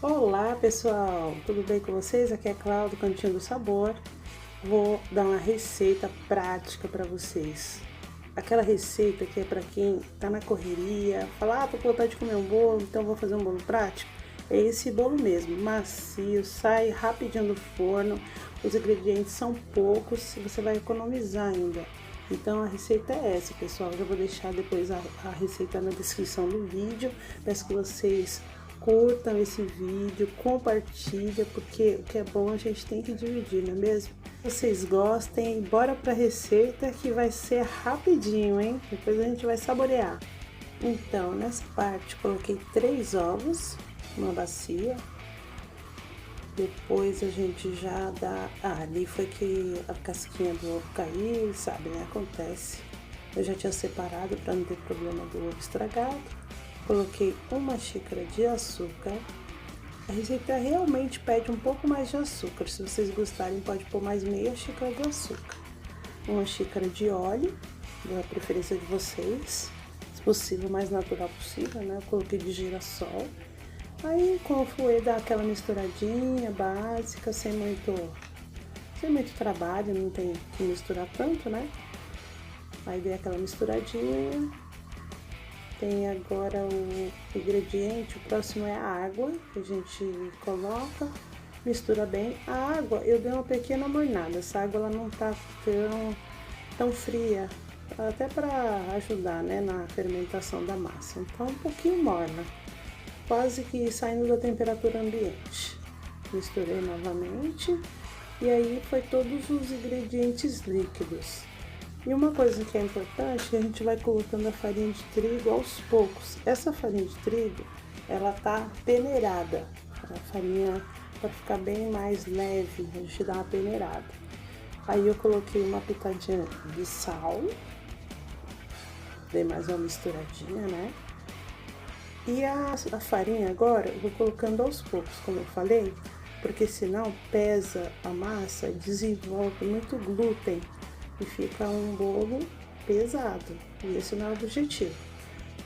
Olá pessoal, tudo bem com vocês? Aqui é a Cláudia do Cantinho do Sabor. Vou dar uma receita prática para vocês. Aquela receita que é para quem tá na correria, fala, tô com vontade de comer um bolo, então vou fazer um bolo prático. É esse bolo mesmo, macio, sai rapidinho do forno, os ingredientes são poucos e você vai economizar ainda. Então a receita é essa, pessoal. Eu já vou deixar depois a receita na descrição do vídeo. Peço que vocês curtam esse vídeo, compartilha, porque o que é bom a gente tem que dividir, não é mesmo? Se vocês gostem, bora pra receita que vai ser rapidinho, hein? Depois a gente vai saborear. Então, nessa parte, coloquei 3 ovos, numa bacia. Depois a gente já dá... ali foi que a casquinha do ovo caiu, sabe, né? Acontece. Eu já tinha separado para não ter problema do ovo estragado. Coloquei 1 xícara de açúcar. A receita realmente pede um pouco mais de açúcar. Se vocês gostarem, pode pôr mais meia xícara de açúcar. 1 xícara de óleo, da preferência de vocês. Se possível, o mais natural possível, né? Eu coloquei de girassol. Aí, com o fouet, dá aquela misturadinha básica, sem muito trabalho, não tem que misturar tanto, né? Aí, dei aquela misturadinha. Tem agora o ingrediente, o próximo é a água, que a gente coloca, mistura bem. A água, eu dei uma pequena mornada, essa água ela não tá tão fria, até para ajudar, né, na fermentação da massa. Então, um pouquinho morna, quase que saindo da temperatura ambiente. Misturei novamente e aí foi todos os ingredientes líquidos. E uma coisa que é importante, a gente vai colocando a farinha de trigo aos poucos. Essa farinha de trigo, ela tá peneirada. A farinha, para ficar bem mais leve, a gente dá uma peneirada. Aí eu coloquei uma pitadinha de sal. Dei mais uma misturadinha, né? E a farinha agora, eu vou colocando aos poucos, como eu falei, porque senão pesa a massa, desenvolve muito glúten. E fica um bolo pesado, e esse não é o objetivo.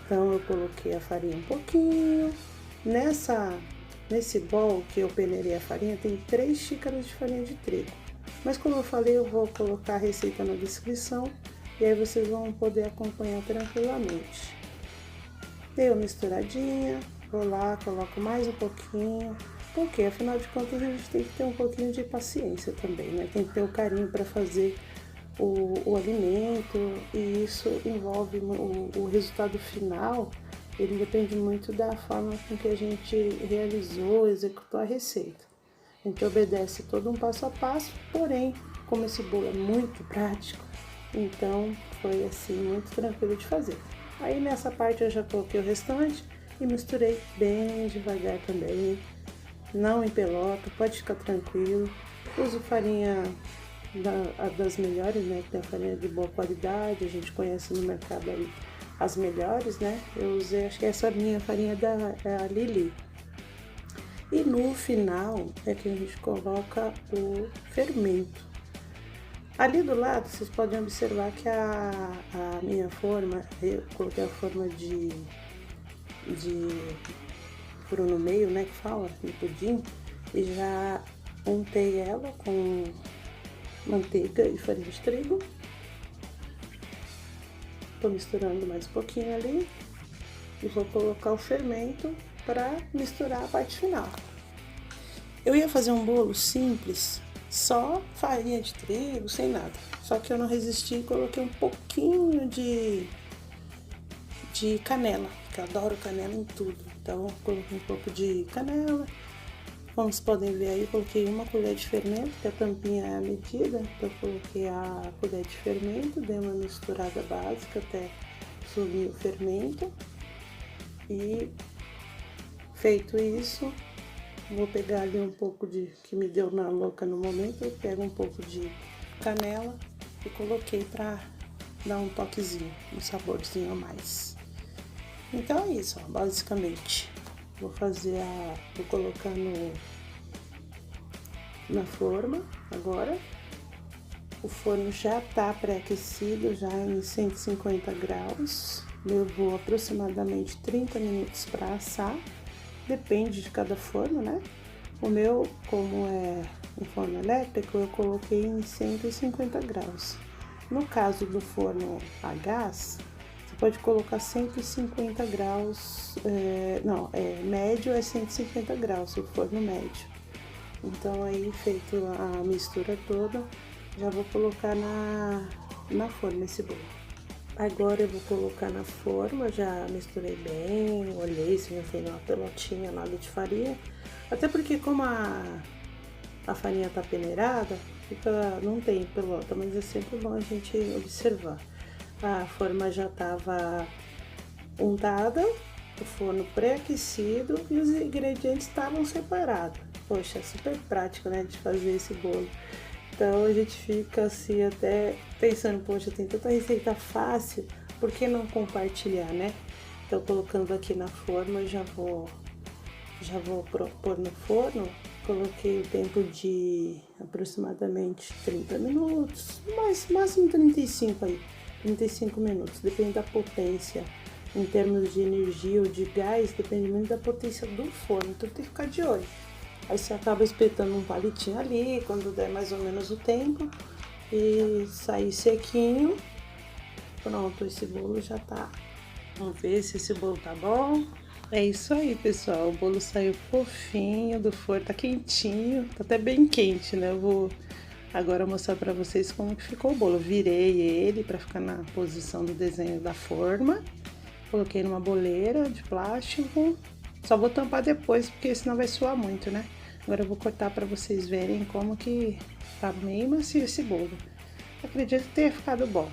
Então eu coloquei a farinha um pouquinho. Nesse bowl que eu peneirei a farinha, tem 3 xícaras de farinha de trigo. Mas como eu falei, eu vou colocar a receita na descrição, e aí vocês vão poder acompanhar tranquilamente. Dei uma misturadinha, vou lá, coloco mais um pouquinho, porque afinal de contas a gente tem que ter um pouquinho de paciência também, né? Tem que ter o carinho para fazer o alimento, e isso envolve o resultado final. Ele depende muito da forma com que a gente realizou, executou a receita. A gente obedece todo um passo a passo, porém, como esse bolo é muito prático, então foi assim, muito tranquilo de fazer. Aí nessa parte eu já coloquei o restante e misturei bem devagar também, não empelota, pode ficar tranquilo. Uso farinha das melhores, né, que tem a farinha de boa qualidade, a gente conhece no mercado aí as melhores, né? Eu usei, acho que essa minha farinha é a Lili. E no final é que a gente coloca o fermento. Ali do lado, vocês podem observar que a minha forma, eu coloquei a forma de furo no meio, né, que fala, de pudim, e já untei ela com manteiga e farinha de trigo. Tô misturando mais um pouquinho ali e vou colocar o fermento para misturar a parte final. Eu ia fazer um bolo simples, só farinha de trigo, sem nada. Só que eu não resisti e coloquei um pouquinho de canela, que eu adoro canela em tudo. Então, coloquei um pouco de canela. Como vocês podem ver aí, eu coloquei 1 colher de fermento, que a tampinha é a medida. Então, eu coloquei a colher de fermento, dei uma misturada básica até subir o fermento. E feito isso, vou pegar ali um pouco que me deu na louca no momento. Eu pego um pouco de canela e coloquei para dar um toquezinho, um saborzinho a mais. Então é isso, ó, basicamente. Vou colocar na forma agora. O forno já tá pré-aquecido, já em 150 graus. Levou aproximadamente 30 minutos para assar. depende de cada forno, né? O meu, como é um forno elétrico, eu coloquei em 150 graus. No caso do forno a gás, você pode colocar 150 graus, médio é 150 graus, o forno médio. Então aí, feito a mistura toda, já vou colocar na forma esse bolo. Agora eu vou colocar na forma, já misturei bem, olhei se não tem uma pelotinha, nada de farinha. Até porque como a farinha tá peneirada, não tem pelota, mas é sempre bom a gente observar. A forma já tava untada, o forno pré-aquecido e os ingredientes estavam separados. Poxa, é super prático, né, de fazer esse bolo. Então a gente fica assim até pensando, poxa, tem tanta receita fácil, por que não compartilhar, né? Então colocando aqui na forma, já vou pôr no forno. Coloquei o tempo de aproximadamente 30 minutos, mas máximo 35 aí, 35 minutos, depende da potência. Em termos de energia ou de gás, depende muito da potência do forno, então tem que ficar de olho. Aí você acaba espetando um palitinho ali, quando der mais ou menos o tempo, e sair sequinho. Pronto, esse bolo já tá. Vamos ver se esse bolo tá bom. É isso aí, pessoal, o bolo saiu fofinho do forno, tá quentinho, tá até bem quente, né? Eu vou agora mostrar pra vocês como que ficou o bolo. Virei ele pra ficar na posição do desenho da forma. Coloquei numa boleira de plástico. Só vou tampar depois, porque senão vai suar muito, né? Agora eu vou cortar pra vocês verem como que tá meio macio esse bolo. Acredito que tenha ficado bom.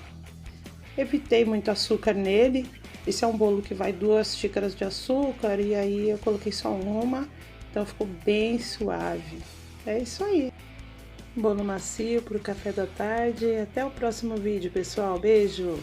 Evitei muito açúcar nele. Esse é um bolo que vai 2 xícaras de açúcar e aí eu coloquei só uma, então ficou bem suave. É isso aí. Bolo macio pro café da tarde. Até o próximo vídeo, pessoal. Beijo!